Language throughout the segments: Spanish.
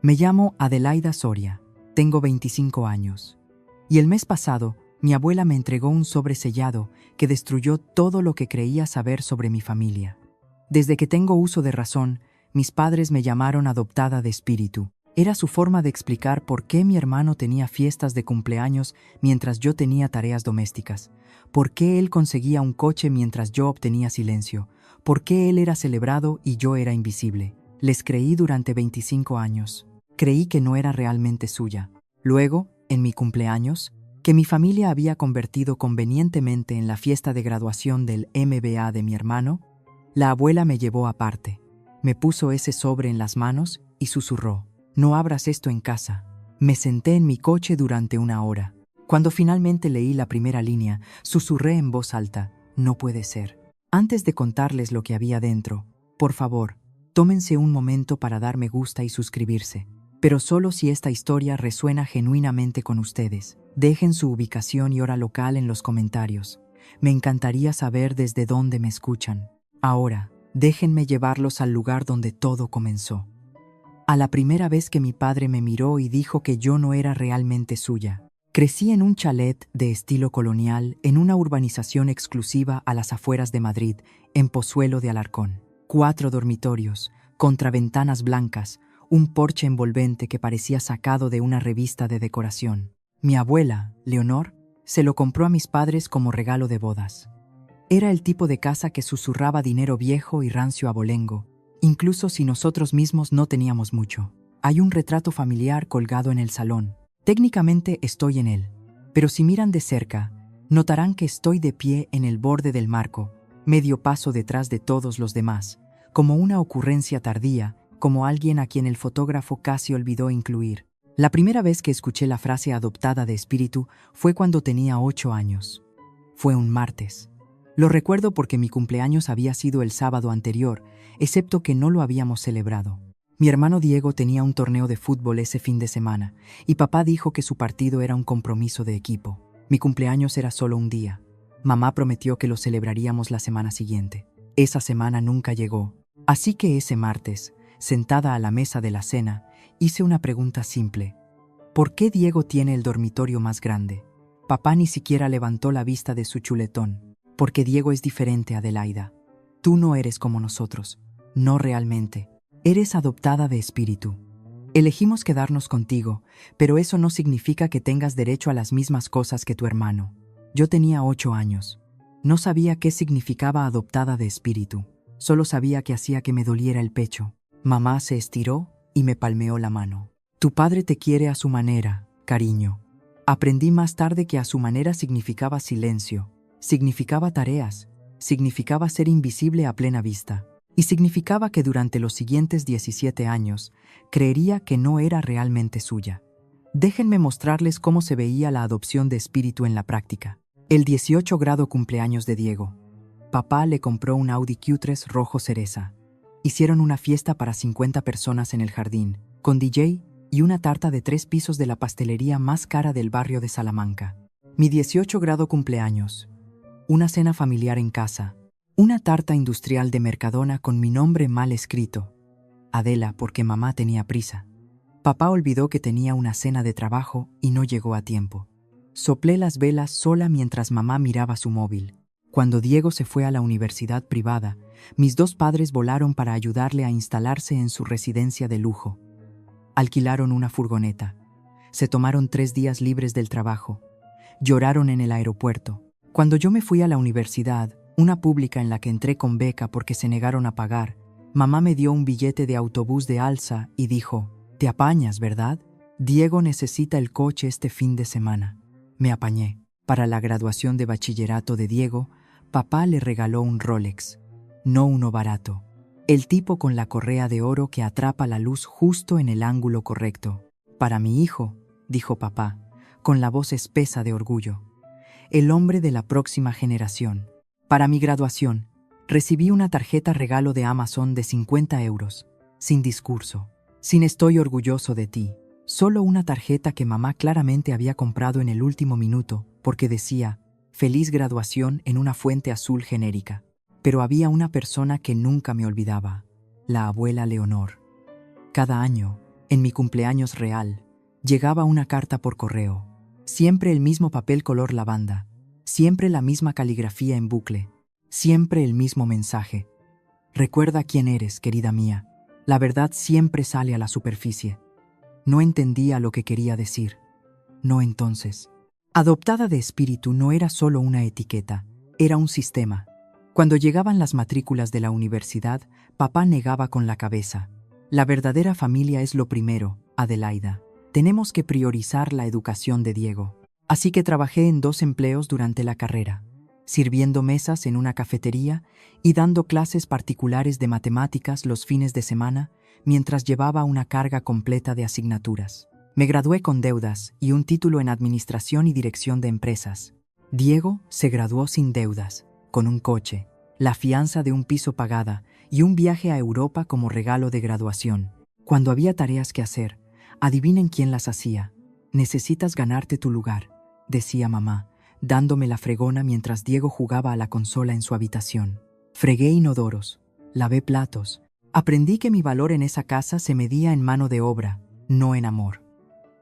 Me llamo Adelaida Soria, tengo 25 años. Y el mes pasado, mi abuela me entregó un sobre sellado que destruyó todo lo que creía saber sobre mi familia. Desde que tengo uso de razón, mis padres me llamaron adoptada de espíritu. Era su forma de explicar por qué mi hermano tenía fiestas de cumpleaños mientras yo tenía tareas domésticas, por qué él conseguía un coche mientras yo obtenía silencio, por qué él era celebrado y yo era invisible. Les creí durante 25 años. Creí que no era realmente suya. Luego, en mi cumpleaños, que mi familia había convertido convenientemente en la fiesta de graduación del MBA de mi hermano, la abuela me llevó aparte. Me puso ese sobre en las manos y susurró: «No abras esto en casa». Me senté en mi coche durante una hora. Cuando finalmente leí la primera línea, susurré en voz alta: «No puede ser». Antes de contarles lo que había dentro, por favor, tómense un momento para dar me gusta y suscribirse. Pero solo si esta historia resuena genuinamente con ustedes. Dejen su ubicación y hora local en los comentarios. Me encantaría saber desde dónde me escuchan. Ahora, déjenme llevarlos al lugar donde todo comenzó. A la primera vez que mi padre me miró y dijo que yo no era realmente suya. Crecí en un chalet de estilo colonial en una urbanización exclusiva a las afueras de Madrid, en Pozuelo de Alarcón. 4 dormitorios, contraventanas blancas, un porche envolvente que parecía sacado de una revista de decoración. Mi abuela, Leonor, se lo compró a mis padres como regalo de bodas. Era el tipo de casa que susurraba dinero viejo y rancio abolengo, incluso si nosotros mismos no teníamos mucho. Hay un retrato familiar colgado en el salón. Técnicamente estoy en él, pero si miran de cerca, notarán que estoy de pie en el borde del marco, medio paso detrás de todos los demás, como una ocurrencia tardía, como alguien a quien el fotógrafo casi olvidó incluir. La primera vez que escuché la frase adoptada de espíritu fue cuando tenía 8 años. Fue un martes. Lo recuerdo porque mi cumpleaños había sido el sábado anterior, excepto que no lo habíamos celebrado. Mi hermano Diego tenía un torneo de fútbol ese fin de semana, y papá dijo que su partido era un compromiso de equipo. Mi cumpleaños era solo un día. Mamá prometió que lo celebraríamos la semana siguiente. Esa semana nunca llegó. Así que ese martes, sentada a la mesa de la cena, hice una pregunta simple. ¿Por qué Diego tiene el dormitorio más grande? Papá ni siquiera levantó la vista de su chuletón. Porque Diego es diferente, Adelaida. Tú no eres como nosotros. No realmente. Eres adoptada de espíritu. Elegimos quedarnos contigo, pero eso no significa que tengas derecho a las mismas cosas que tu hermano. Yo tenía 8 años. No sabía qué significaba adoptada de espíritu. Solo sabía que hacía que me doliera el pecho. Mamá se estiró y me palmeó la mano. Tu padre te quiere a su manera, cariño. Aprendí más tarde que a su manera significaba silencio, significaba tareas, significaba ser invisible a plena vista, y significaba que durante los siguientes 17 años creería que no era realmente suya. Déjenme mostrarles cómo se veía la adopción de espíritu en la práctica. El 18 grado cumpleaños de Diego. Papá le compró un Audi Q3 rojo cereza. Hicieron una fiesta para 50 personas en el jardín, con DJ y una tarta de 3 pisos de la pastelería más cara del barrio de Salamanca. Mi 18 grado cumpleaños. Una cena familiar en casa. Una tarta industrial de Mercadona con mi nombre mal escrito. Adela, porque mamá tenía prisa. Papá olvidó que tenía una cena de trabajo y no llegó a tiempo. Soplé las velas sola mientras mamá miraba su móvil. Cuando Diego se fue a la universidad privada, mis 2 padres volaron para ayudarle a instalarse en su residencia de lujo. Alquilaron una furgoneta. Se tomaron 3 días libres del trabajo. Lloraron en el aeropuerto. Cuando yo me fui a la universidad, una pública en la que entré con beca porque se negaron a pagar, mamá me dio un billete de autobús de alza y dijo: «Te apañas, ¿verdad? Diego necesita el coche este fin de semana». Me apañé. Para la graduación de bachillerato de Diego, papá le regaló un Rolex, no uno barato. El tipo con la correa de oro que atrapa la luz justo en el ángulo correcto. «Para mi hijo», dijo papá, con la voz espesa de orgullo. «El hombre de la próxima generación». Para mi graduación, recibí una tarjeta regalo de Amazon de 50 euros, sin discurso, sin «estoy orgulloso de ti». Solo una tarjeta que mamá claramente había comprado en el último minuto, porque decía «Feliz graduación» en una fuente azul genérica. Pero había una persona que nunca me olvidaba, la abuela Leonor. Cada año, En mi cumpleaños real, llegaba una carta por correo. Siempre el mismo papel color lavanda. Siempre la misma caligrafía en bucle. Siempre el mismo mensaje. Recuerda quién eres, querida mía. La verdad siempre sale a la superficie. No entendía lo que quería decir. No entonces. Adoptada de espíritu no era solo una etiqueta, era un sistema. Cuando llegaban las matrículas de la universidad, papá negaba con la cabeza. La verdadera familia es lo primero, Adelaida. Tenemos que priorizar la educación de Diego. Así que trabajé en 2 empleos durante la carrera, sirviendo mesas en una cafetería y dando clases particulares de matemáticas los fines de semana, mientras llevaba una carga completa de asignaturas. Me gradué con deudas y un título en Administración y Dirección de Empresas. Diego se graduó sin deudas, con un coche, la fianza de un piso pagada y un viaje a Europa como regalo de graduación. Cuando había tareas que hacer, adivinen quién las hacía. Necesitas ganarte tu lugar, decía mamá, dándome la fregona mientras Diego jugaba a la consola en su habitación. Fregué inodoros, lavé platos. Aprendí que mi valor en esa casa se medía en mano de obra, no en amor.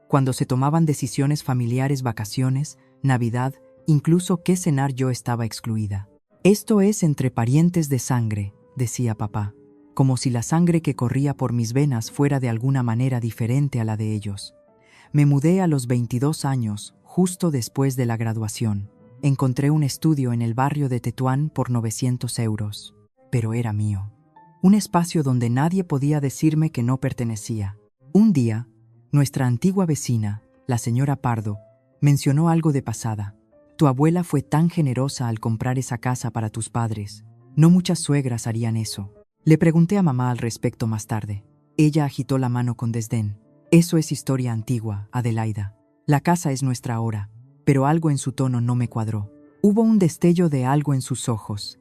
Cuando se tomaban decisiones familiares, vacaciones, Navidad, incluso qué cenar, yo estaba excluida. Esto es entre parientes de sangre, decía papá, como si la sangre que corría por mis venas fuera de alguna manera diferente a la de ellos. Me mudé a los 22 años, justo después de la graduación. Encontré un estudio en el barrio de Tetuán por 900 euros, pero era mío. Un espacio donde nadie podía decirme que no pertenecía. Un día, nuestra antigua vecina, la señora Pardo, mencionó algo de pasada. Tu abuela fue tan generosa al comprar esa casa para tus padres. No muchas suegras harían eso. Le pregunté a mamá al respecto más tarde. Ella agitó la mano con desdén. Eso es historia antigua, Adelaida. La casa es nuestra ahora, pero algo en su tono no me cuadró. Hubo un destello de algo en sus ojos.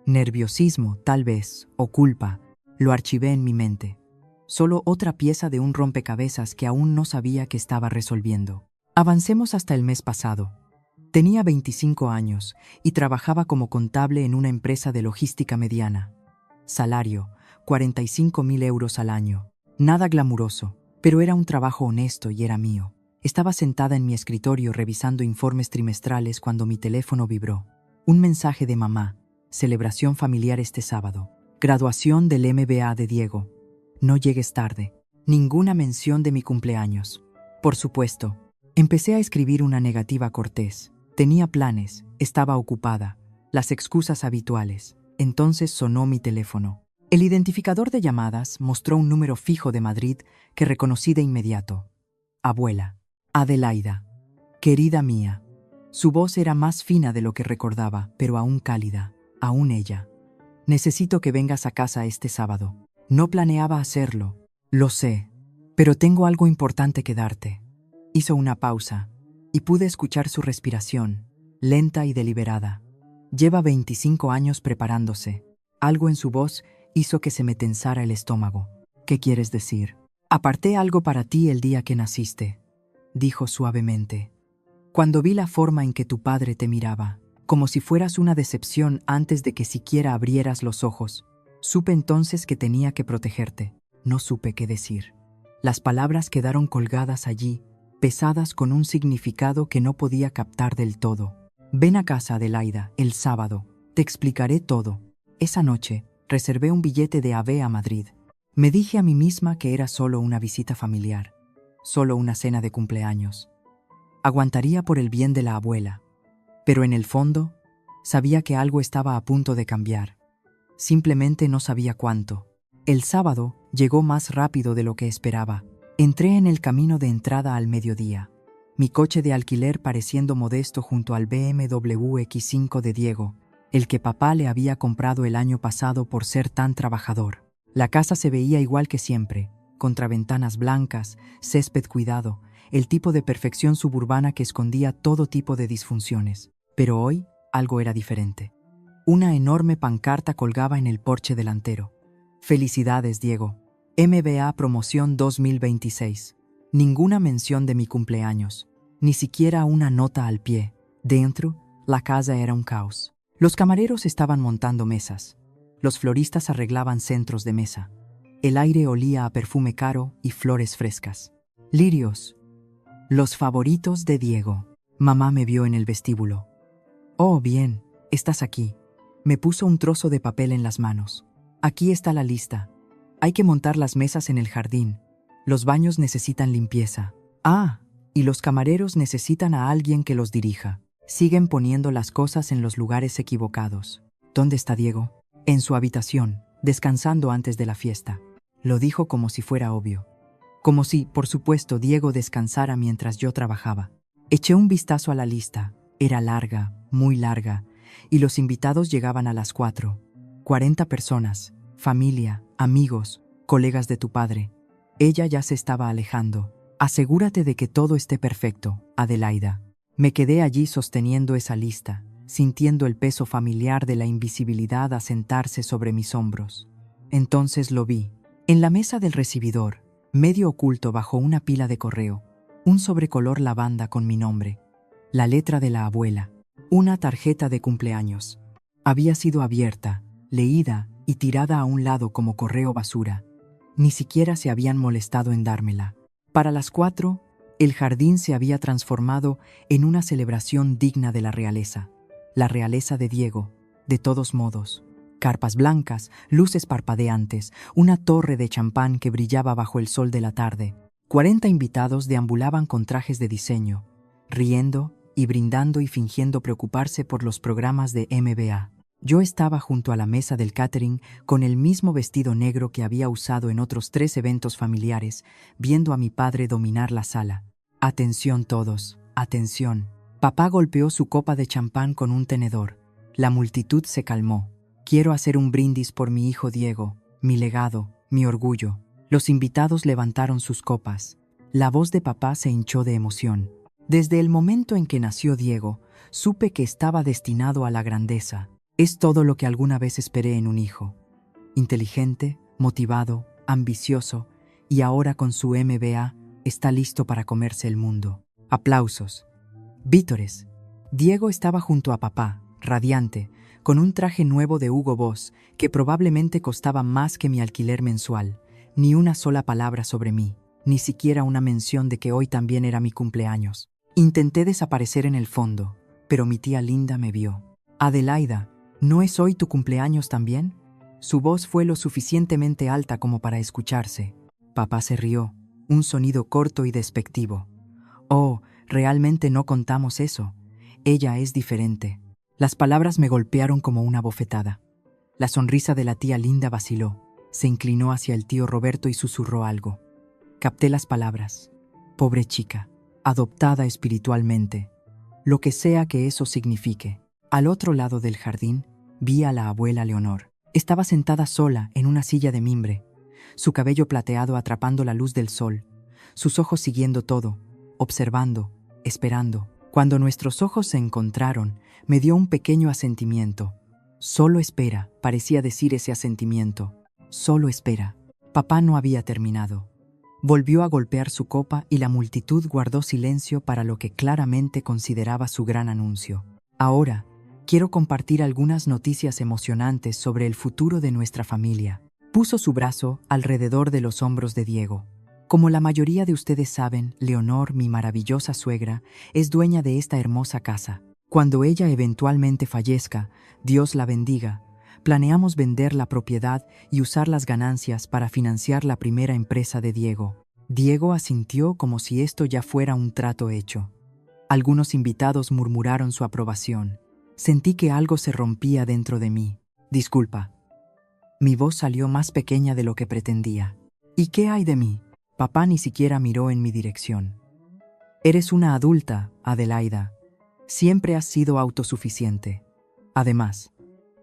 Nerviosismo, tal vez, o culpa. Lo archivé en mi mente. Solo otra pieza de un rompecabezas que aún no sabía que estaba resolviendo. Avancemos hasta el mes pasado. Tenía 25 años y trabajaba como contable en una empresa de logística mediana. Salario, 45.000 euros al año. Nada glamuroso, pero era un trabajo honesto y era mío. Estaba sentada en mi escritorio revisando informes trimestrales cuando mi teléfono vibró. Un mensaje de mamá. Celebración familiar este sábado. Graduación del MBA de Diego. No llegues tarde. Ninguna mención de mi cumpleaños. Por supuesto, empecé a escribir una negativa cortés. Tenía planes, estaba ocupada. Las excusas habituales. Entonces sonó mi teléfono. El identificador de llamadas mostró un número fijo de Madrid que reconocí de inmediato. Abuela. Adelaida. Querida mía. Su voz era más fina de lo que recordaba, pero aún cálida. Aún ella. Necesito que vengas a casa este sábado. No planeaba hacerlo, lo sé, pero tengo algo importante que darte. Hizo una pausa, y pude escuchar su respiración, lenta y deliberada. Lleva 25 años preparándose. Algo en su voz hizo que se me tensara el estómago. ¿Qué quieres decir? Aparté algo para ti el día que naciste, dijo suavemente. Cuando vi la forma en que tu padre te miraba, como si fueras una decepción antes de que siquiera abrieras los ojos, supe entonces que tenía que protegerte. No supe qué decir. Las palabras quedaron colgadas allí, pesadas con un significado que no podía captar del todo. Ven a casa, Adelaida, el sábado. Te explicaré todo. Esa noche, reservé un billete de AVE a Madrid. Me dije a mí misma que era solo una visita familiar, solo una cena de cumpleaños. Aguantaría por el bien de la abuela. Pero en el fondo, sabía que algo estaba a punto de cambiar. Simplemente no sabía cuánto. El sábado llegó más rápido de lo que esperaba. Entré en el camino de entrada al mediodía. Mi coche de alquiler pareciendo modesto junto al BMW X5 de Diego, el que papá le había comprado el año pasado por ser tan trabajador. La casa se veía igual que siempre, contraventanas blancas, césped cuidado, el tipo de perfección suburbana que escondía todo tipo de disfunciones. Pero hoy, algo era diferente. Una enorme pancarta colgaba en el porche delantero. Felicidades, Diego. MBA Promoción 2026. Ninguna mención de mi cumpleaños, ni siquiera una nota al pie. Dentro, la casa era un caos. Los camareros estaban montando mesas. Los floristas arreglaban centros de mesa. El aire olía a perfume caro y flores frescas. Lirios, los favoritos de Diego. Mamá me vio en el vestíbulo. Oh, bien, estás aquí. Me puso un trozo de papel en las manos. Aquí está la lista. Hay que montar las mesas en el jardín. Los baños necesitan limpieza. Ah, y los camareros necesitan a alguien que los dirija. Siguen poniendo las cosas en los lugares equivocados. ¿Dónde está Diego? En su habitación, descansando antes de la fiesta. Lo dijo como si fuera obvio. Como si, por supuesto, Diego descansara mientras yo trabajaba. Eché un vistazo a la lista. Era larga, muy larga, y los invitados llegaban a las 4. 40 personas, familia, amigos, colegas de tu padre. Ella ya se estaba alejando. Asegúrate de que todo esté perfecto, Adelaida. Me quedé allí sosteniendo esa lista, sintiendo el peso familiar de la invisibilidad asentarse sobre mis hombros. Entonces lo vi. En la mesa del recibidor, medio oculto bajo una pila de correo, un sobre color lavanda con mi nombre, la letra de la abuela, una tarjeta de cumpleaños. Había sido abierta, leída y tirada a un lado como correo basura. Ni siquiera se habían molestado en dármela. Para las 4, el jardín se había transformado en una celebración digna de la realeza de Diego, de todos modos. Carpas blancas, luces parpadeantes, una torre de champán que brillaba bajo el sol de la tarde. 40 invitados deambulaban con trajes de diseño, riendo y brindando y fingiendo preocuparse por los programas de MBA. Yo estaba junto a la mesa del catering con el mismo vestido negro que había usado en otros 3 eventos familiares, viendo a mi padre dominar la sala. Atención todos, atención. Papá golpeó su copa de champán con un tenedor. La multitud se calmó. Quiero hacer un brindis por mi hijo Diego, mi legado, mi orgullo. Los invitados levantaron sus copas. La voz de papá se hinchó de emoción. Desde el momento en que nació Diego, supe que estaba destinado a la grandeza. Es todo lo que alguna vez esperé en un hijo. Inteligente, motivado, ambicioso, y ahora con su MBA está listo para comerse el mundo. Aplausos. Vítores. Diego estaba junto a papá, radiante, con un traje nuevo de Hugo Boss que probablemente costaba más que mi alquiler mensual. Ni una sola palabra sobre mí, ni siquiera una mención de que hoy también era mi cumpleaños. Intenté desaparecer en el fondo, pero mi tía Linda me vio. Adelaida, ¿no es hoy tu cumpleaños también? Su voz fue lo suficientemente alta como para escucharse. Papá se rió, un sonido corto y despectivo. Oh, realmente no contamos eso. Ella es diferente. Las palabras me golpearon como una bofetada. La sonrisa de la tía Linda vaciló. Se inclinó hacia el tío Roberto y susurró algo. Capté las palabras. Pobre chica, adoptada espiritualmente. Lo que sea que eso signifique. Al otro lado del jardín, vi a la abuela Leonor. Estaba sentada sola en una silla de mimbre, su cabello plateado atrapando la luz del sol, sus ojos siguiendo todo, observando, esperando. Cuando nuestros ojos se encontraron, me dio un pequeño asentimiento. Solo espera, parecía decir ese asentimiento. Solo espera. Papá no había terminado. Volvió a golpear su copa y la multitud guardó silencio para lo que claramente consideraba su gran anuncio. Ahora, quiero compartir algunas noticias emocionantes sobre el futuro de nuestra familia. Puso su brazo alrededor de los hombros de Diego. Como la mayoría de ustedes saben, Leonor, mi maravillosa suegra, es dueña de esta hermosa casa. Cuando ella eventualmente fallezca, Dios la bendiga, planeamos vender la propiedad y usar las ganancias para financiar la primera empresa de Diego. Diego asintió como si esto ya fuera un trato hecho. Algunos invitados murmuraron su aprobación. Sentí que algo se rompía dentro de mí. Disculpa. Mi voz salió más pequeña de lo que pretendía. ¿Y qué hay de mí? Papá ni siquiera miró en mi dirección. Eres una adulta, Adelaida. Siempre has sido autosuficiente. Además,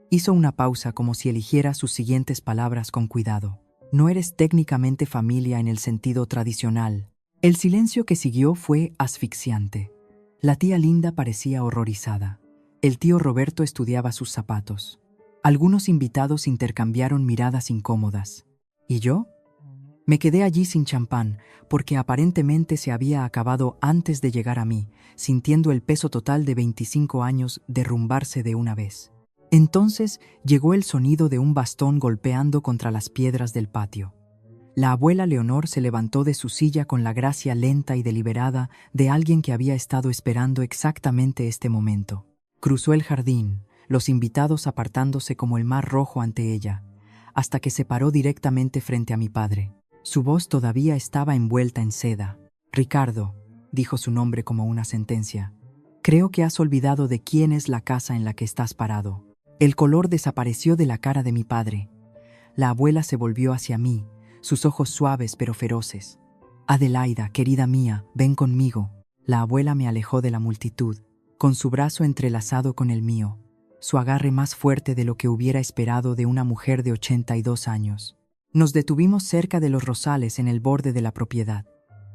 hizo una pausa como si eligiera sus siguientes palabras con cuidado. No eres técnicamente familia en el sentido tradicional. El silencio que siguió fue asfixiante. La tía Linda parecía horrorizada. El tío Roberto estudiaba sus zapatos. Algunos invitados intercambiaron miradas incómodas. ¿Y yo? Me quedé allí sin champán, porque aparentemente se había acabado antes de llegar a mí, sintiendo el peso total de 25 años derrumbarse de una vez. Entonces llegó el sonido de un bastón golpeando contra las piedras del patio. La abuela Leonor se levantó de su silla con la gracia lenta y deliberada de alguien que había estado esperando exactamente este momento. Cruzó el jardín, los invitados apartándose como el mar rojo ante ella, hasta que se paró directamente frente a mi padre. Su voz todavía estaba envuelta en seda. «Ricardo», dijo su nombre como una sentencia, «creo que has olvidado de quién es la casa en la que estás parado». El color desapareció de la cara de mi padre. La abuela se volvió hacia mí, sus ojos suaves pero feroces. «Adelaida, querida mía, ven conmigo». La abuela me alejó de la multitud, con su brazo entrelazado con el mío, su agarre más fuerte de lo que hubiera esperado de una mujer de 82 años. Nos detuvimos cerca de los rosales en el borde de la propiedad,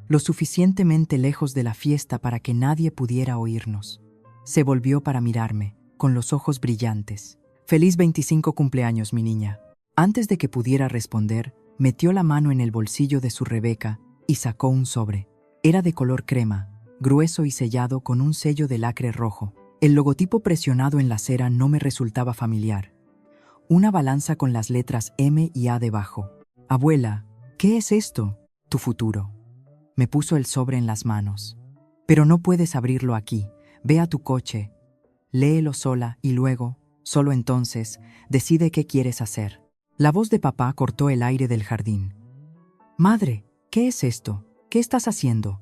lo suficientemente lejos de la fiesta para que nadie pudiera oírnos. Se volvió para mirarme, con los ojos brillantes. «Feliz 25 cumpleaños, mi niña». Antes de que pudiera responder, metió la mano en el bolsillo de su Rebeca y sacó un sobre. Era de color crema, grueso y sellado con un sello de lacre rojo. El logotipo presionado en la cera no me resultaba familiar. Una balanza con las letras M y A debajo. «Abuela, ¿qué es esto?» «Tu futuro». Me puso el sobre en las manos. «Pero no puedes abrirlo aquí. Ve a tu coche, léelo sola y luego, solo entonces, decide qué quieres hacer». La voz de papá cortó el aire del jardín. «Madre, ¿qué es esto? ¿Qué estás haciendo?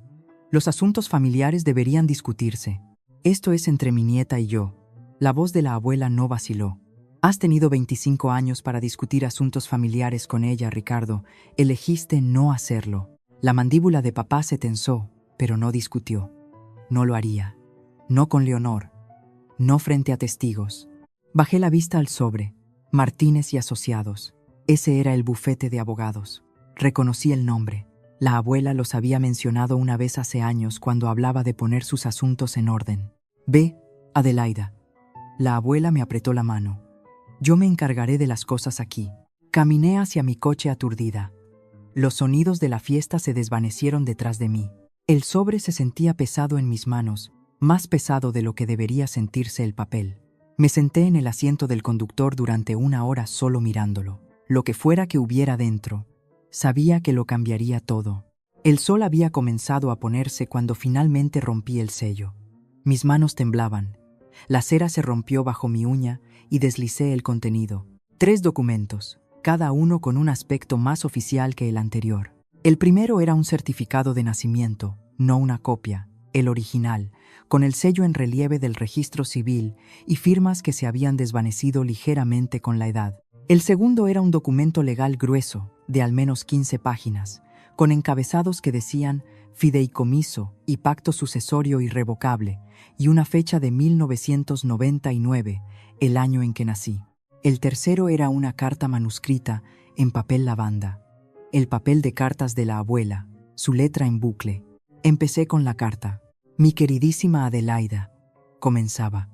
Los asuntos familiares deberían discutirse. Esto es entre mi nieta y yo». La voz de la abuela no vaciló. «Has tenido 25 años para discutir asuntos familiares con ella, Ricardo. Elegiste no hacerlo». La mandíbula de papá se tensó, pero no discutió. No lo haría. No con Leonor. No frente a testigos. Bajé la vista al sobre. Martínez y Asociados. Ese era el bufete de abogados. Reconocí el nombre. La abuela los había mencionado una vez hace años cuando hablaba de poner sus asuntos en orden. «Ve, Adelaida». La abuela me apretó la mano. «Yo me encargaré de las cosas aquí». Caminé hacia mi coche aturdida. Los sonidos de la fiesta se desvanecieron detrás de mí. El sobre se sentía pesado en mis manos, más pesado de lo que debería sentirse el papel. Me senté en el asiento del conductor durante una hora solo mirándolo. Lo que fuera que hubiera dentro, sabía que lo cambiaría todo. El sol había comenzado a ponerse cuando finalmente rompí el sello. Mis manos temblaban. La cera se rompió bajo mi uña y deslicé el contenido. 3 documentos, cada uno con un aspecto más oficial que el anterior. El primero era un certificado de nacimiento, no una copia, el original, con el sello en relieve del registro civil y firmas que se habían desvanecido ligeramente con la edad. El segundo era un documento legal grueso, de al menos 15 páginas, con encabezados que decían fideicomiso y pacto sucesorio irrevocable, y una fecha de 1999, el año en que nací. El tercero era una carta manuscrita en papel lavanda, el papel de cartas de la abuela, su letra en bucle. Empecé con la carta. «Mi queridísima Adelaida», comenzaba,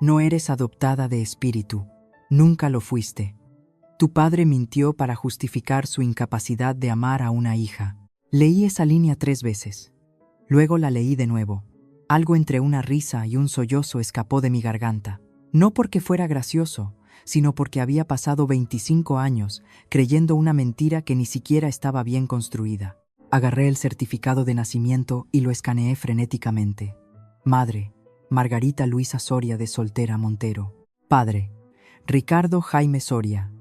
«no eres adoptada de espíritu, nunca lo fuiste. Tu padre mintió para justificar su incapacidad de amar a una hija». Leí esa línea 3 veces. Luego la leí de nuevo. Algo entre una risa y un sollozo escapó de mi garganta. No porque fuera gracioso, sino porque había pasado 25 años creyendo una mentira que ni siquiera estaba bien construida. Agarré el certificado de nacimiento y lo escaneé frenéticamente. Madre, Margarita Luisa Soria de Soltera Montero. Padre, Ricardo Jaime Soria.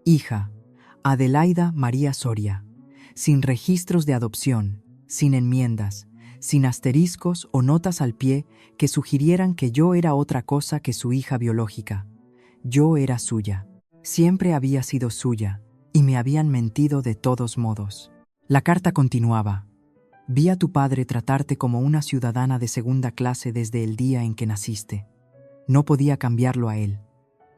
Hija, Adelaida María Soria. Sin registros de adopción, sin enmiendas, sin asteriscos o notas al pie que sugirieran que yo era otra cosa que su hija biológica. Yo era suya. Siempre había sido suya, y me habían mentido de todos modos. La carta continuaba. «Vi a tu padre tratarte como una ciudadana de segunda clase desde el día en que naciste. No podía cambiarlo a él,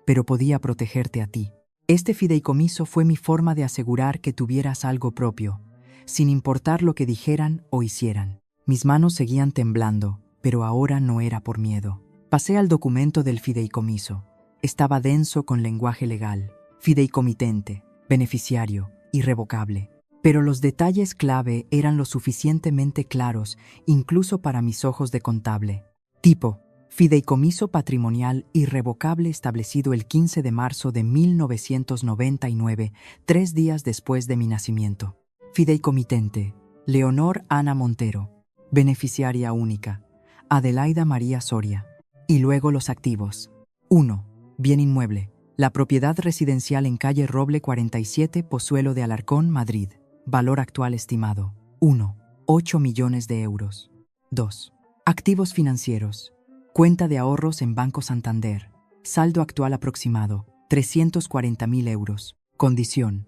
pero podía protegerte a ti. Este fideicomiso fue mi forma de asegurar que tuvieras algo propio, sin importar lo que dijeran o hicieran». Mis manos seguían temblando, pero ahora no era por miedo. Pasé al documento del fideicomiso. Estaba denso con lenguaje legal, fideicomitente, beneficiario, irrevocable. Pero los detalles clave eran lo suficientemente claros, incluso para mis ojos de contable. Tipo, Fideicomiso patrimonial irrevocable establecido el 15 de marzo de 1999, 3 días después de mi nacimiento. Fideicomitente: Leonor Ana Montero. Beneficiaria única: Adelaida María Soria. Y luego los activos. 1. Bien inmueble: la propiedad residencial en calle Roble 47, Pozuelo de Alarcón, Madrid. Valor actual estimado: 1. 8 millones de euros. 2. Activos financieros: cuenta de ahorros en Banco Santander. Saldo actual aproximado: 340.000 euros. Condición: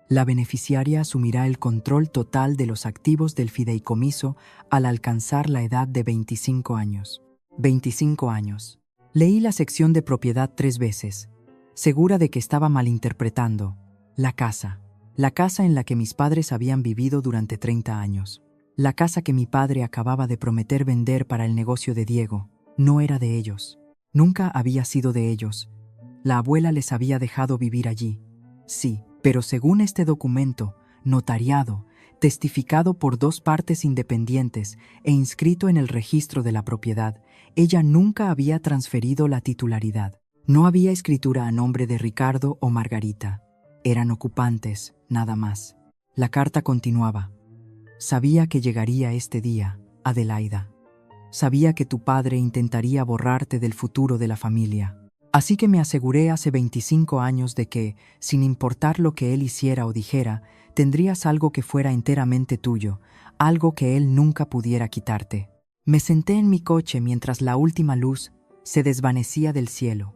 la beneficiaria asumirá el control total de los activos del fideicomiso al alcanzar la edad de 25 años. 25 años. Leí la sección de propiedad 3 veces, segura de que estaba malinterpretando. La casa en la que mis padres habían vivido durante 30 años. La casa que mi padre acababa de prometer vender para el negocio de Diego. No era de ellos. Nunca había sido de ellos. La abuela les había dejado vivir allí. Sí, pero según este documento, notariado, testificado por 2 partes independientes e inscrito en el registro de la propiedad, ella nunca había transferido la titularidad. No había escritura a nombre de Ricardo o Margarita. Eran ocupantes, nada más. La carta continuaba: sabía que llegaría este día, Adelaida. Sabía que tu padre intentaría borrarte del futuro de la familia. Así que me aseguré hace 25 años de que, sin importar lo que él hiciera o dijera, tendrías algo que fuera enteramente tuyo, algo que él nunca pudiera quitarte. Me senté en mi coche mientras la última luz se desvanecía del cielo.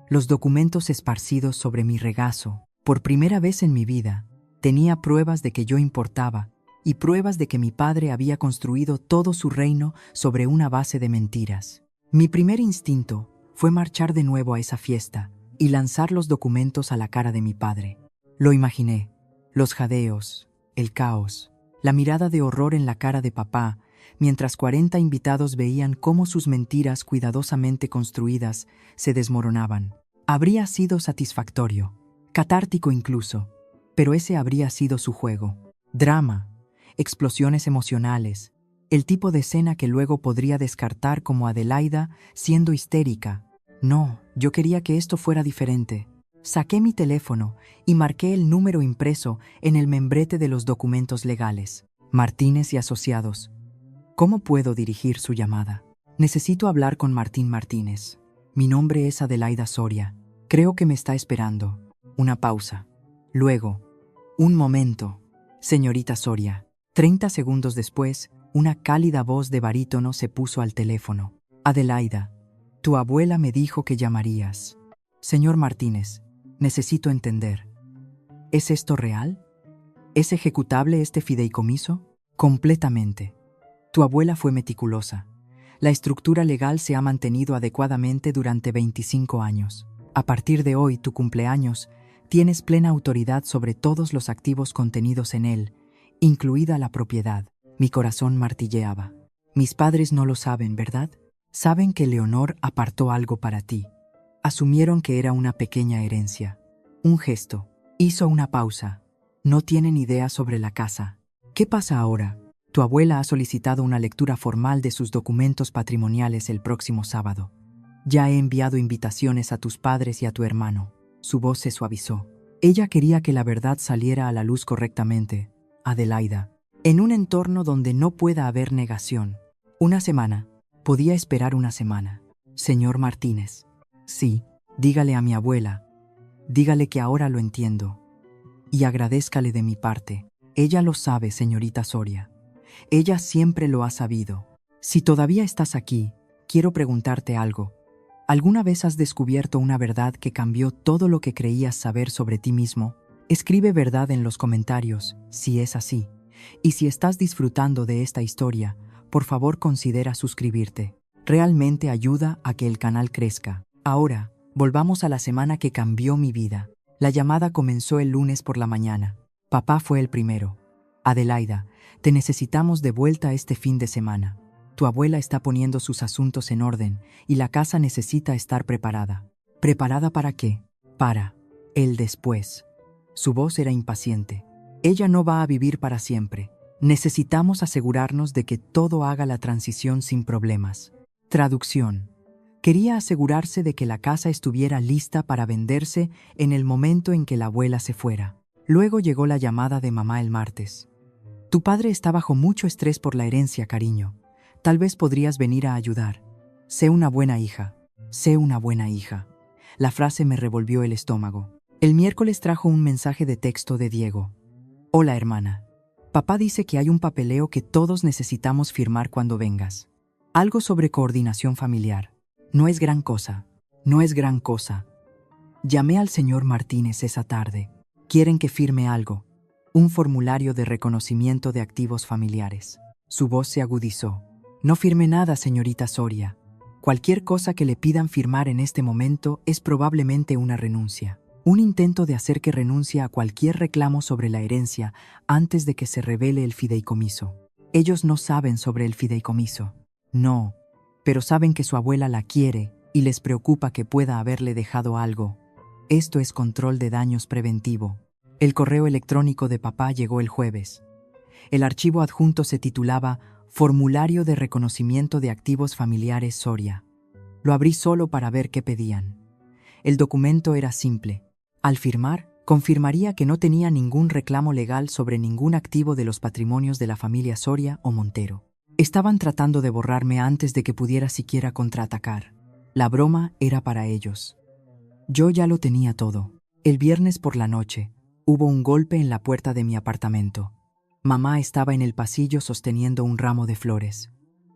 Los documentos esparcidos sobre mi regazo, por primera vez en mi vida, tenía pruebas de que yo importaba, y pruebas de que mi padre había construido todo su reino sobre una base de mentiras. Mi primer instinto fue marchar de nuevo a esa fiesta y lanzar los documentos a la cara de mi padre. Lo imaginé: los jadeos, el caos, la mirada de horror en la cara de papá, mientras 40 invitados veían cómo sus mentiras cuidadosamente construidas se desmoronaban. Habría sido satisfactorio, catártico incluso, pero ese habría sido su juego. Drama, explosiones emocionales, el tipo de escena que luego podría descartar como Adelaida siendo histérica. No, yo quería que esto fuera diferente. Saqué mi teléfono y marqué el número impreso en el membrete de los documentos legales. Martínez y Asociados. ¿Cómo puedo dirigir su llamada? Necesito hablar con Martín Martínez. Mi nombre es Adelaida Soria. Creo que me está esperando. Una pausa. Luego, un momento. Señorita Soria. 30 segundos después, una cálida voz de barítono se puso al teléfono. Adelaida, tu abuela me dijo que llamarías. Señor Martínez, necesito entender. ¿Es esto real? ¿Es ejecutable este fideicomiso? Completamente. Tu abuela fue meticulosa. La estructura legal se ha mantenido adecuadamente durante 25 años. A partir de hoy, tu cumpleaños, tienes plena autoridad sobre todos los activos contenidos en él, incluida la propiedad. Mi corazón martilleaba. Mis padres no lo saben, ¿verdad? Saben que Leonor apartó algo para ti. Asumieron que era una pequeña herencia. Un gesto. Hizo una pausa. No tienen idea sobre la casa. ¿Qué pasa ahora? Tu abuela ha solicitado una lectura formal de sus documentos patrimoniales el próximo sábado. Ya he enviado invitaciones a tus padres y a tu hermano. Su voz se suavizó. Ella quería que la verdad saliera a la luz correctamente, Adelaida, en un entorno donde no pueda haber negación. Una semana. Podía esperar una semana. Señor Martínez. Sí, dígale a mi abuela. Dígale que ahora lo entiendo. Y agradézcale de mi parte. Ella lo sabe, señorita Soria. Ella siempre lo ha sabido. Si todavía estás aquí, quiero preguntarte algo. ¿Alguna vez has descubierto una verdad que cambió todo lo que creías saber sobre ti mismo? Escribe verdad en los comentarios, si es así. Y si estás disfrutando de esta historia, por favor considera suscribirte. Realmente ayuda a que el canal crezca. Ahora, volvamos a la semana que cambió mi vida. La llamada comenzó el lunes por la mañana. Papá fue el primero. Adelaida, te necesitamos de vuelta este fin de semana. Tu abuela está poniendo sus asuntos en orden y la casa necesita estar preparada. ¿Preparada para qué? Para el después. Su voz era impaciente. Ella no va a vivir para siempre. Necesitamos asegurarnos de que todo haga la transición sin problemas. Traducción. Quería asegurarse de que la casa estuviera lista para venderse en el momento en que la abuela se fuera. Luego llegó la llamada de mamá el martes. Tu padre está bajo mucho estrés por la herencia, cariño. Tal vez podrías venir a ayudar. Sé una buena hija. Sé una buena hija. La frase me revolvió el estómago. El miércoles trajo un mensaje de texto de Diego. Hola, hermana. Papá dice que hay un papeleo que todos necesitamos firmar cuando vengas. Algo sobre coordinación familiar. No es gran cosa. No es gran cosa. Llamé al señor Martínez esa tarde. Quieren que firme algo. Un formulario de reconocimiento de activos familiares. Su voz se agudizó. No firme nada, señorita Soria. Cualquier cosa que le pidan firmar en este momento es probablemente una renuncia. Un intento de hacer que renuncie a cualquier reclamo sobre la herencia antes de que se revele el fideicomiso. Ellos no saben sobre el fideicomiso. No, pero saben que su abuela la quiere y les preocupa que pueda haberle dejado algo. Esto es control de daños preventivo. El correo electrónico de papá llegó el jueves. El archivo adjunto se titulaba Formulario de reconocimiento de activos familiares Soria. Lo abrí solo para ver qué pedían. El documento era simple. Al firmar, confirmaría que no tenía ningún reclamo legal sobre ningún activo de los patrimonios de la familia Soria o Montero. Estaban tratando de borrarme antes de que pudiera siquiera contraatacar. La broma era para ellos. Yo ya lo tenía todo. El viernes por la noche, hubo un golpe en la puerta de mi apartamento. Mamá estaba en el pasillo sosteniendo un ramo de flores.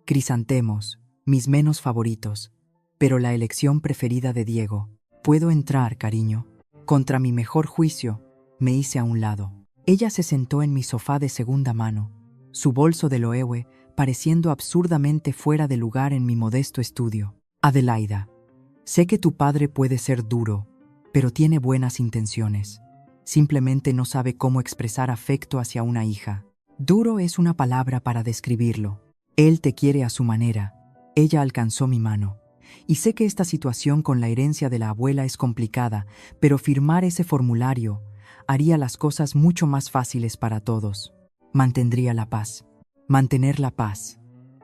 Crisantemos, mis menos favoritos, pero la elección preferida de Diego. ¿Puedo entrar, cariño? Contra mi mejor juicio, me hice a un lado. Ella se sentó en mi sofá de segunda mano, su bolso de Loewe pareciendo absurdamente fuera de lugar en mi modesto estudio. Adelaida, sé que tu padre puede ser duro, pero tiene buenas intenciones. Simplemente no sabe cómo expresar afecto hacia una hija. Duro es una palabra para describirlo. Él te quiere a su manera. Ella alcanzó mi mano. Y sé que esta situación con la herencia de la abuela es complicada, pero firmar ese formulario haría las cosas mucho más fáciles para todos. Mantendría la paz. Mantener la paz.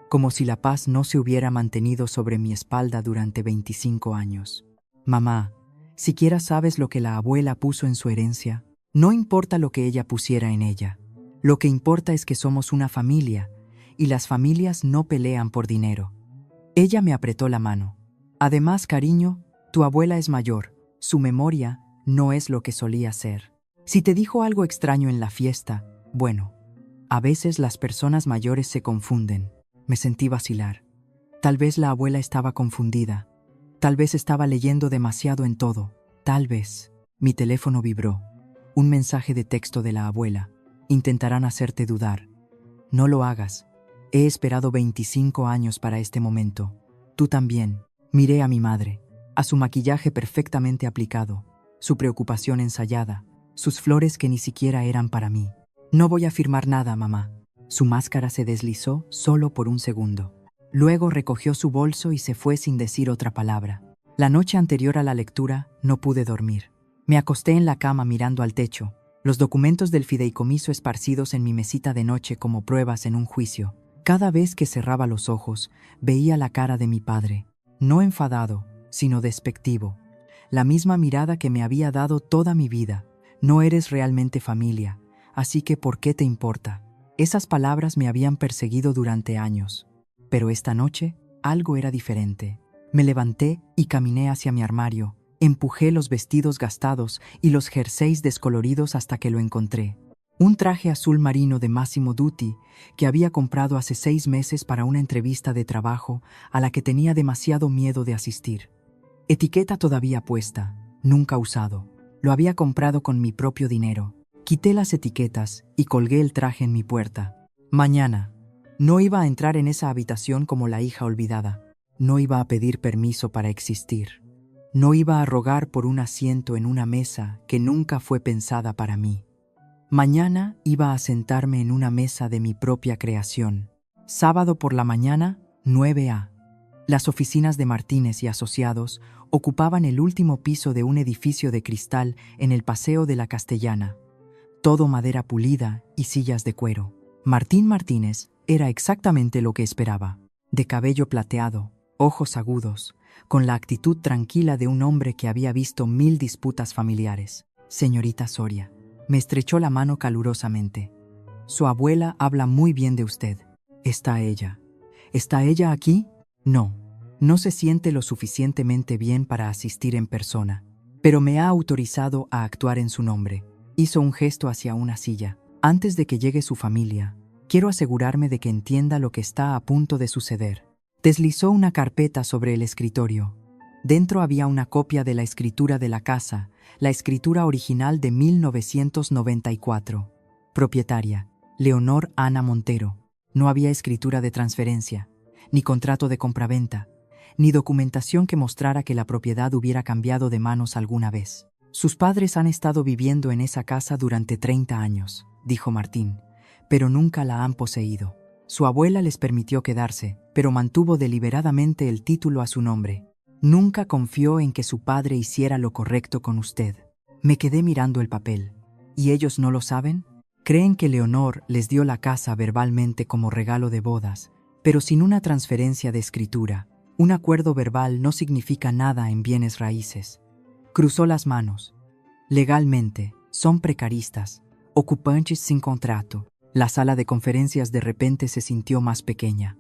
Como si la paz no se hubiera mantenido sobre mi espalda durante 25 años. Mamá, siquiera sabes lo que la abuela puso en su herencia. No importa lo que ella pusiera en ella. Lo que importa es que somos una familia, y las familias no pelean por dinero. Ella me apretó la mano. Además, cariño, tu abuela es mayor. Su memoria no es lo que solía ser. Si te dijo algo extraño en la fiesta, bueno, a veces las personas mayores se confunden. Me sentí vacilar. Tal vez la abuela estaba confundida. Tal vez estaba leyendo demasiado en todo. Tal vez. Mi teléfono vibró. Un mensaje de texto de la abuela. Intentarán hacerte dudar. No lo hagas. He esperado 25 años para este momento. Tú también. Miré a mi madre, a su maquillaje perfectamente aplicado, su preocupación ensayada, sus flores que ni siquiera eran para mí. No voy a firmar nada, mamá. Su máscara se deslizó solo por un segundo. Luego recogió su bolso y se fue sin decir otra palabra. La noche anterior a la lectura no pude dormir. Me acosté en la cama mirando al techo, los documentos del fideicomiso esparcidos en mi mesita de noche como pruebas en un juicio. Cada vez que cerraba los ojos, veía la cara de mi padre, no enfadado, sino despectivo. La misma mirada que me había dado toda mi vida. No eres realmente familia, así que ¿por qué te importa? Esas palabras me habían perseguido durante años. Pero esta noche, algo era diferente. Me levanté y caminé hacia mi armario. Empujé los vestidos gastados y los jerseys descoloridos hasta que lo encontré. Un traje azul marino de Massimo Dutti que había comprado hace 6 meses para una entrevista de trabajo a la que tenía demasiado miedo de asistir. Etiqueta todavía puesta, nunca usado. Lo había comprado con mi propio dinero. Quité las etiquetas y colgué el traje en mi puerta. Mañana. No iba a entrar en esa habitación como la hija olvidada. No iba a pedir permiso para existir. No iba a rogar por un asiento en una mesa que nunca fue pensada para mí. Mañana iba a sentarme en una mesa de mi propia creación. Sábado por la mañana, 9 a. Las oficinas de Martínez y Asociados ocupaban el último piso de un edificio de cristal en el Paseo de la Castellana. Todo madera pulida y sillas de cuero. Martín Martínez era exactamente lo que esperaba. De cabello plateado, ojos agudos, con la actitud tranquila de un hombre que había visto 1000 disputas familiares. Señorita Soria, me estrechó la mano calurosamente. Su abuela habla muy bien de usted. ¿Está ella? ¿Está ella aquí? No. No se siente lo suficientemente bien para asistir en persona, pero me ha autorizado a actuar en su nombre. Hizo un gesto hacia una silla. Antes de que llegue su familia, quiero asegurarme de que entienda lo que está a punto de suceder. Deslizó una carpeta sobre el escritorio. Dentro había una copia de la escritura de la casa, la escritura original de 1994. Propietaria, Leonor Ana Montero. No había escritura de transferencia, ni contrato de compraventa, ni documentación que mostrara que la propiedad hubiera cambiado de manos alguna vez. Sus padres han estado viviendo en esa casa durante 30 años, dijo Martín, pero nunca la han poseído. Su abuela les permitió quedarse, pero mantuvo deliberadamente el título a su nombre. Nunca confió en que su padre hiciera lo correcto con usted. Me quedé mirando el papel. ¿Y ellos no lo saben? Creen que Leonor les dio la casa verbalmente como regalo de bodas, pero sin una transferencia de escritura. Un acuerdo verbal no significa nada en bienes raíces. Cruzó las manos. Legalmente, son precaristas, ocupantes sin contrato. La sala de conferencias de repente se sintió más pequeña.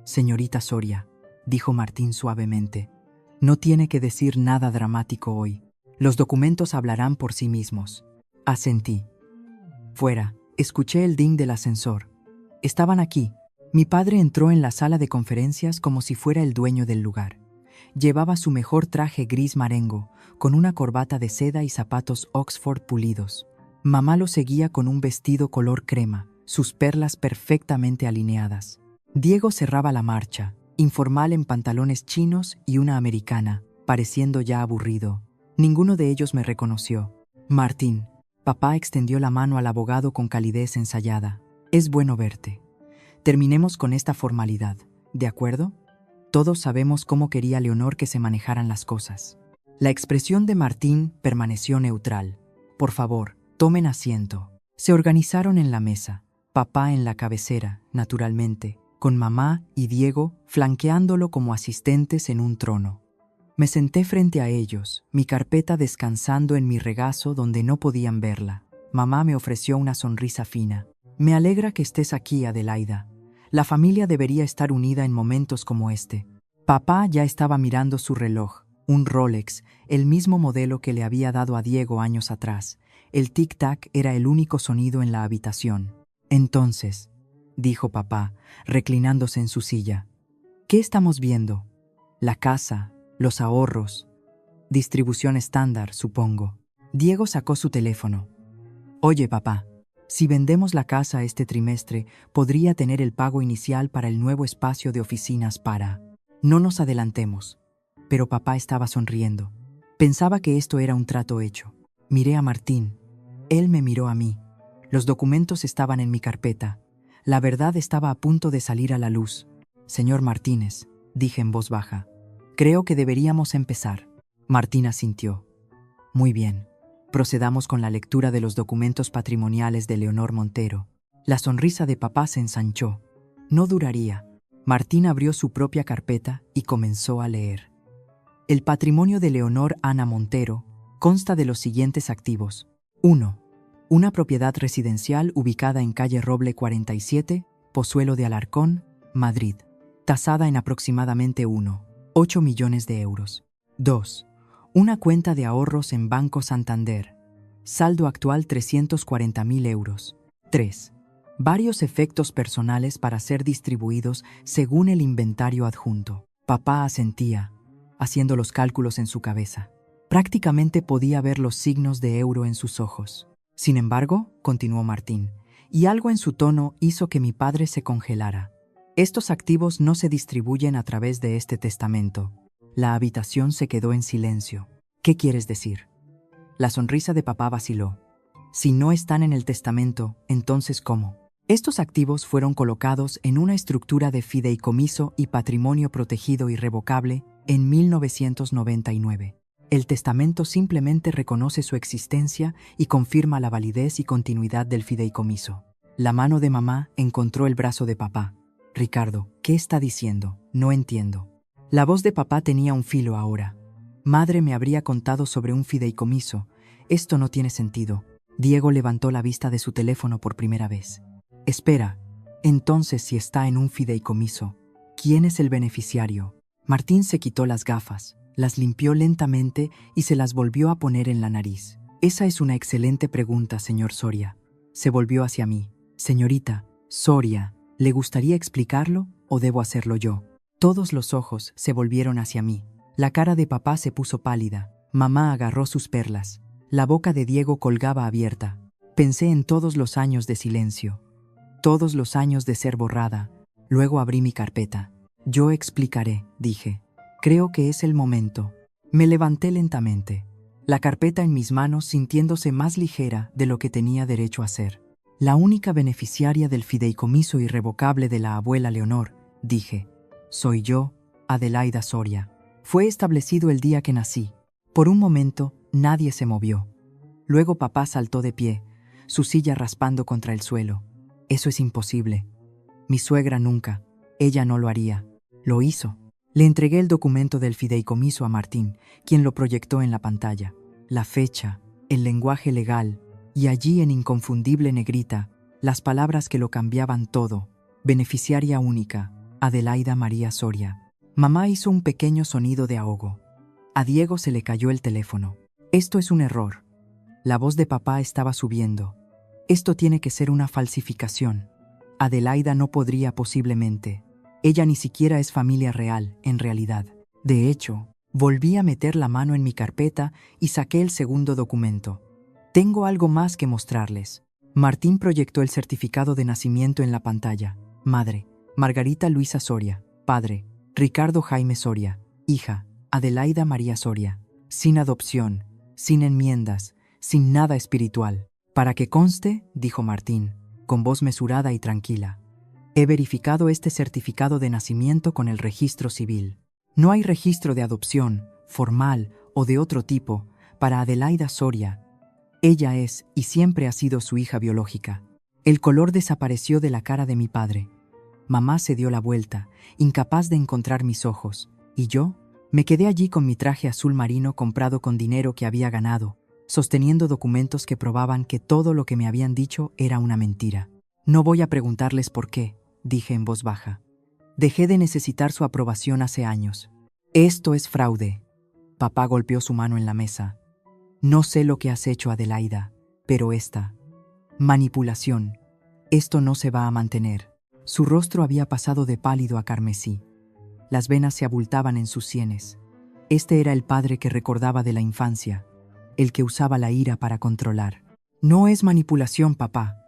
Señorita Soria, dijo Martín suavemente, no tiene que decir nada dramático hoy. Los documentos hablarán por sí mismos. Asentí. Fuera, escuché el ding del ascensor. Estaban aquí. Mi padre entró en la sala de conferencias como si fuera el dueño del lugar. Llevaba su mejor traje gris marengo, con una corbata de seda y zapatos Oxford pulidos. Mamá lo seguía con un vestido color crema, sus perlas perfectamente alineadas. Diego cerraba la marcha, informal en pantalones chinos y una americana, pareciendo ya aburrido. Ninguno de ellos me reconoció. Martín, papá extendió la mano al abogado con calidez ensayada. Es bueno verte. Terminemos con esta formalidad, ¿de acuerdo? Todos sabemos cómo quería Leonor que se manejaran las cosas. La expresión de Martín permaneció neutral. Por favor, tomen asiento. Se organizaron en la mesa, papá en la cabecera, naturalmente, con mamá y Diego flanqueándolo como asistentes en un trono. Me senté frente a ellos, mi carpeta descansando en mi regazo donde no podían verla. Mamá me ofreció una sonrisa fina. Me alegra que estés aquí, Adelaida. La familia debería estar unida en momentos como este. Papá ya estaba mirando su reloj, un Rolex, el mismo modelo que le había dado a Diego años atrás. El tic-tac era el único sonido en la habitación. Entonces, dijo papá, reclinándose en su silla, ¿qué estamos viendo? La casa, los ahorros, distribución estándar, supongo. Diego sacó su teléfono. Oye, papá, si vendemos la casa este trimestre, podría tener el pago inicial para el nuevo espacio de oficinas para... No nos adelantemos. Pero papá estaba sonriendo. Pensaba que esto era un trato hecho. Miré a Martín. Él me miró a mí. Los documentos estaban en mi carpeta. La verdad estaba a punto de salir a la luz. Señor Martínez, dije en voz baja, creo que deberíamos empezar. Martín asintió. Muy bien. Procedamos con la lectura de los documentos patrimoniales de Leonor Montero. La sonrisa de papá se ensanchó. No duraría. Martín abrió su propia carpeta y comenzó a leer. El patrimonio de Leonor Ana Montero consta de los siguientes activos. 1. Una propiedad residencial ubicada en calle Roble 47, Pozuelo de Alarcón, Madrid, tasada en aproximadamente 1,8 millones de euros. 2. Una cuenta de ahorros en Banco Santander. Saldo actual 340.000 euros. 3. Varios efectos personales para ser distribuidos según el inventario adjunto. Papá asentía, haciendo los cálculos en su cabeza. Prácticamente podía ver los signos de euro en sus ojos. Sin embargo, continuó Martín, y algo en su tono hizo que mi padre se congelara. Estos activos no se distribuyen a través de este testamento. La habitación se quedó en silencio. ¿Qué quieres decir? La sonrisa de papá vaciló. Si no están en el testamento, entonces ¿cómo? Estos activos fueron colocados en una estructura de fideicomiso y patrimonio protegido irrevocable en 1999. El testamento simplemente reconoce su existencia y confirma la validez y continuidad del fideicomiso. La mano de mamá encontró el brazo de papá. Ricardo, ¿qué está diciendo? No entiendo. La voz de papá tenía un filo ahora. Madre me habría contado sobre un fideicomiso. Esto no tiene sentido. Diego levantó la vista de su teléfono por primera vez. Espera, entonces si está en un fideicomiso, ¿quién es el beneficiario? Martín se quitó las gafas, las limpió lentamente y se las volvió a poner en la nariz. Esa es una excelente pregunta, señor Soria. Se volvió hacia mí. Señorita, Soria, ¿le gustaría explicarlo o debo hacerlo yo? Todos los ojos se volvieron hacia mí. La cara de papá se puso pálida. Mamá agarró sus perlas. La boca de Diego colgaba abierta. Pensé en todos los años de silencio. Todos los años de ser borrada. Luego abrí mi carpeta. Yo explicaré, dije. Creo que es el momento. Me levanté lentamente. La carpeta en mis manos sintiéndose más ligera de lo que tenía derecho a ser. La única beneficiaria del fideicomiso irrevocable de la abuela Leonor, dije. Soy yo, Adelaida Soria. Fue establecido el día que nací. Por un momento, nadie se movió. Luego papá saltó de pie, su silla raspando contra el suelo. Eso es imposible. Mi suegra nunca. Ella no lo haría. Lo hizo. Le entregué el documento del fideicomiso a Martín, quien lo proyectó en la pantalla. La fecha, el lenguaje legal, y allí en inconfundible negrita, las palabras que lo cambiaban todo. Beneficiaria única, Adelaida María Soria. Mamá hizo un pequeño sonido de ahogo. A Diego se le cayó el teléfono. Esto es un error. La voz de papá estaba subiendo. Esto tiene que ser una falsificación. Adelaida no podría posiblemente. Ella ni siquiera es familia real, en realidad. De hecho, volví a meter la mano en mi carpeta y saqué el segundo documento. Tengo algo más que mostrarles. Martín proyectó el certificado de nacimiento en la pantalla. Madre, Margarita Luisa Soria. Padre, Ricardo Jaime Soria. Hija, Adelaida María Soria. Sin adopción, sin enmiendas, sin nada espiritual. Para que conste, dijo Martín, con voz mesurada y tranquila. He verificado este certificado de nacimiento con el registro civil. No hay registro de adopción, formal o de otro tipo, para Adelaida Soria. Ella es y siempre ha sido su hija biológica. El color desapareció de la cara de mi padre. Mamá se dio la vuelta, incapaz de encontrar mis ojos, y yo me quedé allí con mi traje azul marino comprado con dinero que había ganado, sosteniendo documentos que probaban que todo lo que me habían dicho era una mentira. No voy a preguntarles por qué, dije en voz baja. Dejé de necesitar su aprobación hace años. Esto es fraude. Papá golpeó su mano en la mesa. No sé lo que has hecho, Adelaida, pero esta manipulación, esto no se va a mantener. Su rostro había pasado de pálido a carmesí. Las venas se abultaban en sus sienes. Este era el padre que recordaba de la infancia, el que usaba la ira para controlar. No es manipulación, papá,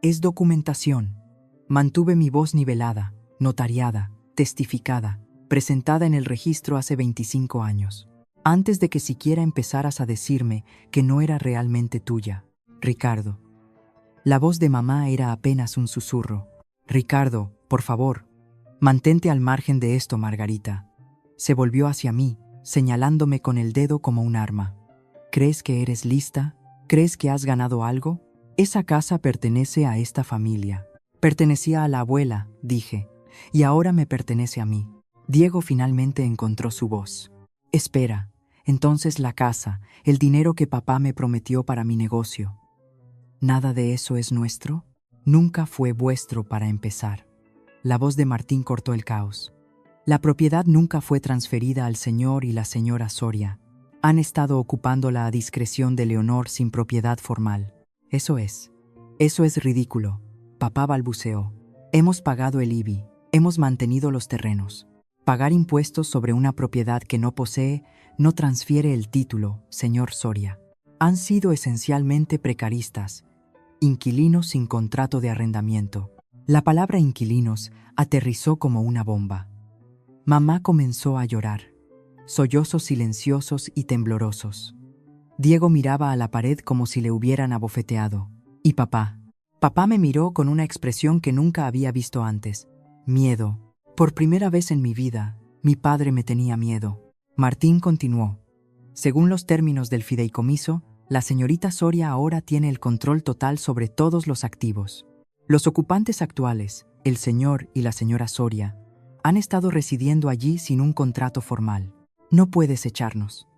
es documentación. Mantuve mi voz nivelada, notariada, testificada, presentada en el registro hace 25 años. Antes de que siquiera empezaras a decirme que no era realmente tuya, Ricardo. La voz de mamá era apenas un susurro. Ricardo, por favor, mantente al margen de esto, Margarita. Se volvió hacia mí, señalándome con el dedo como un arma. ¿Crees que eres lista? ¿Crees que has ganado algo? Esa casa pertenece a esta familia. Pertenecía a la abuela, dije, y ahora me pertenece a mí. Diego finalmente encontró su voz. Espera, entonces la casa, el dinero que papá me prometió para mi negocio. ¿Nada de eso es nuestro? Nunca fue vuestro para empezar. La voz de Martín cortó el caos. La propiedad nunca fue transferida al señor y la señora Soria. Han estado ocupándola a discreción de Leonor sin propiedad formal. Eso es ridículo. Papá balbuceó. Hemos pagado el IBI, hemos mantenido los terrenos. Pagar impuestos sobre una propiedad que no posee no transfiere el título, señor Soria. Han sido esencialmente precaristas, inquilinos sin contrato de arrendamiento. La palabra inquilinos aterrizó como una bomba. Mamá comenzó a llorar. Sollozos silenciosos y temblorosos. Diego miraba a la pared como si le hubieran abofeteado. Y papá me miró con una expresión que nunca había visto antes. Miedo. Por primera vez en mi vida, mi padre me tenía miedo. Martín continuó. Según los términos del fideicomiso, la señorita Soria ahora tiene el control total sobre todos los activos. Los ocupantes actuales, el señor y la señora Soria, Han estado residiendo allí sin un contrato formal. No puedes echarnos.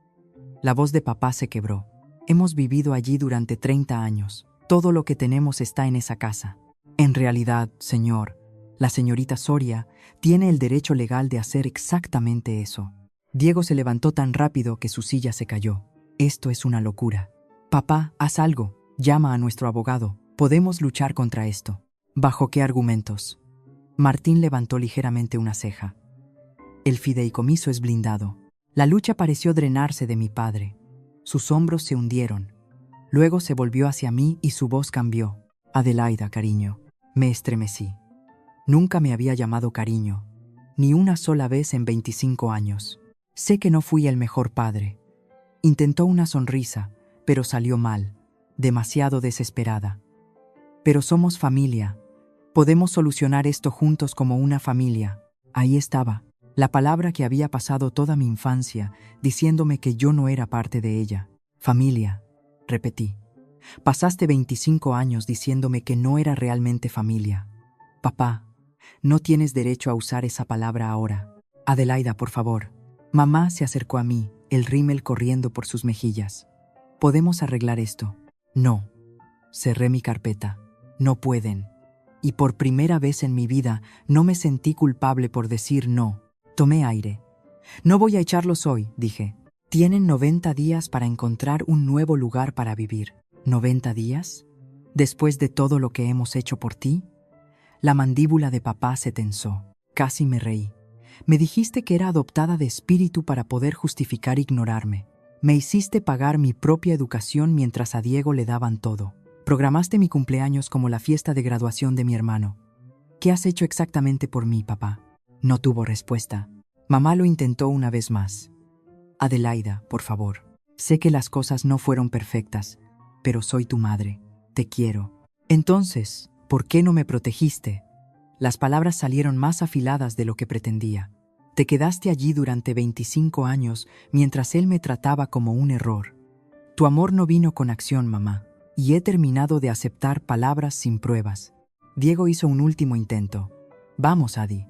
La voz de papá se quebró. Hemos vivido allí durante 30 años. Todo lo que tenemos está en esa casa. En realidad, señor, la señorita Soria tiene el derecho legal de hacer exactamente eso. Diego se levantó tan rápido que su silla se cayó. Esto es una locura. Papá, haz algo. Llama a nuestro abogado. Podemos luchar contra esto. ¿Bajo qué argumentos? Martín levantó ligeramente una ceja. El fideicomiso es blindado. La lucha pareció drenarse de mi padre. Sus hombros se hundieron. Luego se volvió hacia mí y su voz cambió. Adelaida, cariño. Me estremecí. Nunca me había llamado cariño, ni una sola vez en 25 años. Sé que no fui el mejor padre. Intentó una sonrisa, pero salió mal, demasiado desesperada. Pero somos familia. Podemos solucionar esto juntos como una familia. Ahí estaba, la palabra que había pasado toda mi infancia, diciéndome que yo no era parte de ella. Familia, repetí. Pasaste 25 años diciéndome que no era realmente familia. Papá, no tienes derecho a usar esa palabra ahora. Adelaida, por favor. Mamá se acercó a mí, el rímel corriendo por sus mejillas. ¿Podemos arreglar esto? No. Cerré mi carpeta. No pueden. Y por primera vez en mi vida no me sentí culpable por decir no. Tomé aire. No voy a echarlos hoy, dije. Tienen 90 días para encontrar un nuevo lugar para vivir. ¿90 días? ¿Después de todo lo que hemos hecho por ti? La mandíbula de papá se tensó. Casi me reí. Me dijiste que era adoptada de espíritu para poder justificar ignorarme. Me hiciste pagar mi propia educación mientras a Diego le daban todo. Programaste mi cumpleaños como la fiesta de graduación de mi hermano. ¿Qué has hecho exactamente por mí, papá? No tuvo respuesta. Mamá lo intentó una vez más. Adelaida, por favor. Sé que las cosas no fueron perfectas, pero soy tu madre. Te quiero. Entonces, ¿por qué no me protegiste? Las palabras salieron más afiladas de lo que pretendía. Te quedaste allí durante 25 años mientras él me trataba como un error. Tu amor no vino con acción, mamá, y he terminado de aceptar palabras sin pruebas. Diego hizo un último intento. Vamos, Adi.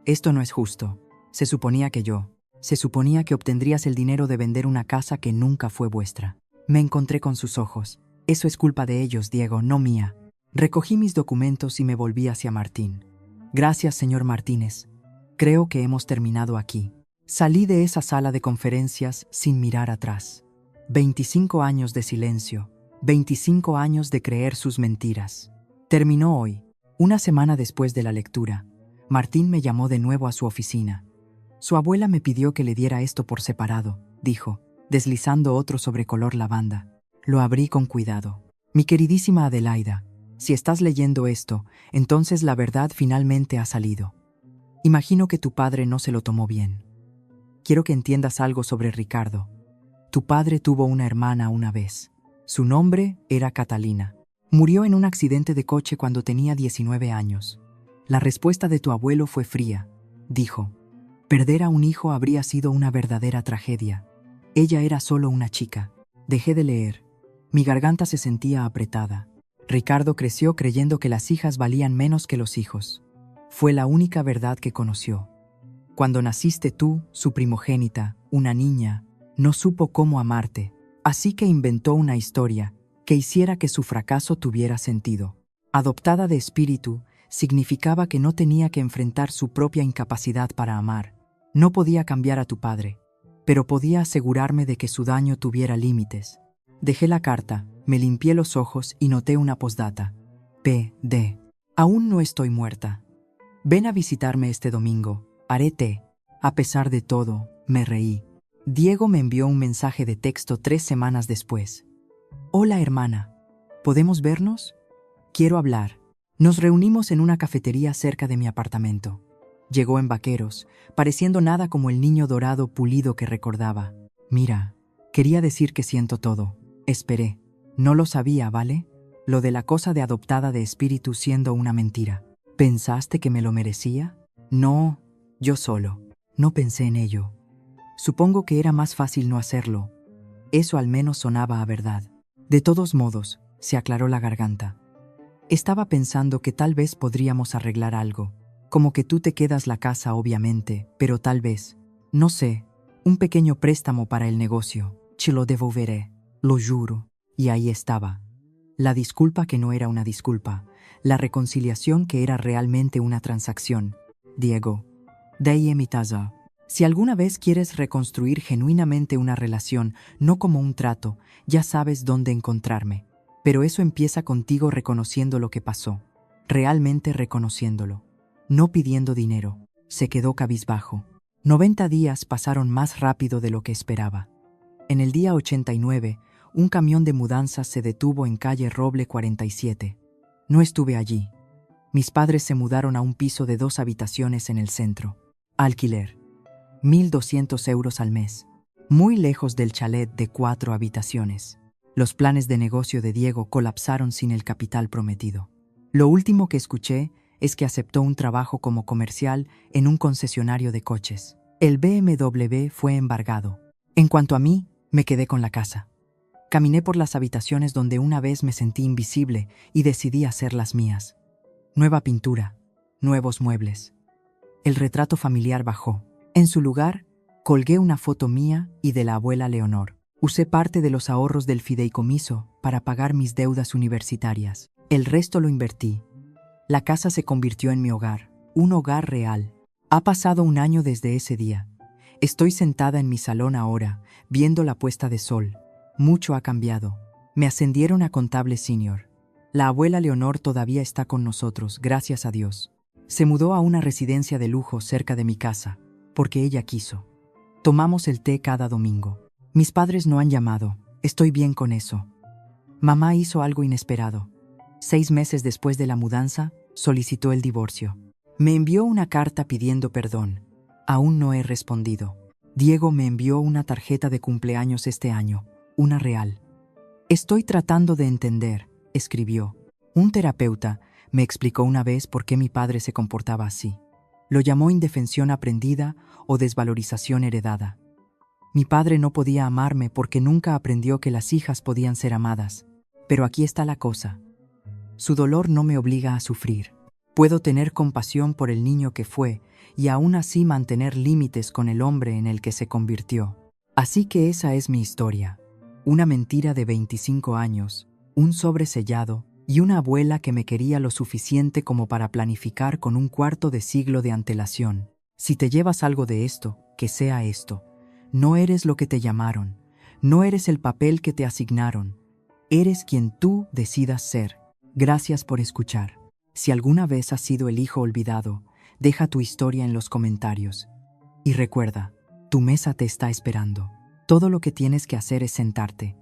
Esto no es justo. Se suponía que obtendrías el dinero de vender una casa que nunca fue vuestra. Me encontré con sus ojos. Eso es culpa de ellos, Diego, no mía. Recogí mis documentos y me volví hacia Martín. Gracias, señor Martínez. Creo que hemos terminado aquí. Salí de esa sala de conferencias sin mirar atrás. 25 años de silencio, 25 años de creer sus mentiras. Terminó hoy. Una semana después de la lectura, Martín me llamó de nuevo a su oficina. Su abuela me pidió que le diera esto por separado, dijo, deslizando otro sobre color lavanda. Lo abrí con cuidado. Mi queridísima Adelaida, si estás leyendo esto, entonces la verdad finalmente ha salido. Imagino que tu padre no se lo tomó bien. Quiero que entiendas algo sobre Ricardo. Tu padre tuvo una hermana una vez. Su nombre era Catalina. Murió en un accidente de coche cuando tenía 19 años. La respuesta de tu abuelo fue fría. Dijo, perder a un hijo habría sido una verdadera tragedia. Ella era solo una chica. Dejé de leer. Mi garganta se sentía apretada. Ricardo creció creyendo que las hijas valían menos que los hijos. Fue la única verdad que conoció. Cuando naciste tú, su primogénita, una niña, no supo cómo amarte, así que inventó una historia que hiciera que su fracaso tuviera sentido. Adoptada de espíritu, significaba que no tenía que enfrentar su propia incapacidad para amar. No podía cambiar a tu padre, pero podía asegurarme de que su daño tuviera límites. Dejé la carta, me limpié los ojos y noté una postdata. P.D. Aún no estoy muerta. Ven a visitarme este domingo. Haré té. A pesar de todo, me reí. Diego me envió un mensaje de texto 3 semanas después. Hola, hermana. ¿Podemos vernos? Quiero hablar. Nos reunimos en una cafetería cerca de mi apartamento. Llegó en vaqueros, pareciendo nada como el niño dorado pulido que recordaba. Mira, quería decir que siento todo. Esperé. No lo sabía, ¿vale? Lo de la cosa de adoptada de espíritu siendo una mentira. ¿Pensaste que me lo merecía? No, yo solo. No pensé en ello. Supongo que era más fácil no hacerlo. Eso al menos sonaba a verdad. De todos modos, se aclaró la garganta. Estaba pensando que tal vez podríamos arreglar algo. Como que tú te quedas la casa, obviamente, pero tal vez, no sé, un pequeño préstamo para el negocio. Te lo devolveré, lo juro. Y ahí estaba. La disculpa que no era una disculpa, la reconciliación que era realmente una transacción. Diego, dei mi casa. Si alguna vez quieres reconstruir genuinamente una relación, no como un trato, ya sabes dónde encontrarme. Pero eso empieza contigo reconociendo lo que pasó, realmente reconociéndolo, no pidiendo dinero. Se quedó cabizbajo. 90 días pasaron más rápido de lo que esperaba. En el día 89, un camión de mudanzas se detuvo en calle Roble 47. No estuve allí. Mis padres se mudaron a un piso de 2 habitaciones en el centro. Alquiler. 1.200 euros al mes. Muy lejos del chalet de 4 habitaciones. Los planes de negocio de Diego colapsaron sin el capital prometido. Lo último que escuché es que aceptó un trabajo como comercial en un concesionario de coches. El BMW fue embargado. En cuanto a mí, me quedé con la casa. Caminé por las habitaciones donde una vez me sentí invisible y decidí hacer las mías. Nueva pintura, nuevos muebles. El retrato familiar bajó. En su lugar, colgué una foto mía y de la abuela Leonor. Usé parte de los ahorros del fideicomiso para pagar mis deudas universitarias. El resto lo invertí. La casa se convirtió en mi hogar, un hogar real. Ha pasado un año desde ese día. Estoy sentada en mi salón ahora, viendo la puesta de sol. Mucho ha cambiado. Me ascendieron a contable senior. La abuela Leonor todavía está con nosotros, gracias a Dios. Se mudó a una residencia de lujo cerca de mi casa, porque ella quiso. Tomamos el té cada domingo. Mis padres no han llamado, estoy bien con eso. Mamá hizo algo inesperado. 6 meses después de la mudanza, solicitó el divorcio. Me envió una carta pidiendo perdón. Aún no he respondido. Diego me envió una tarjeta de cumpleaños este año, una real. Estoy tratando de entender, escribió. Un terapeuta me explicó una vez por qué mi padre se comportaba así. Lo llamó indefensión aprendida o desvalorización heredada. Mi padre no podía amarme porque nunca aprendió que las hijas podían ser amadas. Pero aquí está la cosa. Su dolor no me obliga a sufrir. Puedo tener compasión por el niño que fue y aún así mantener límites con el hombre en el que se convirtió. Así que esa es mi historia. Una mentira de 25 años, un sobresellado y una abuela que me quería lo suficiente como para planificar con un cuarto de siglo de antelación. Si te llevas algo de esto, que sea esto. No eres lo que te llamaron, no eres el papel que te asignaron, eres quien tú decidas ser. Gracias por escuchar. Si alguna vez has sido el hijo olvidado, deja tu historia en los comentarios. Y recuerda, tu mesa te está esperando. Todo lo que tienes que hacer es sentarte,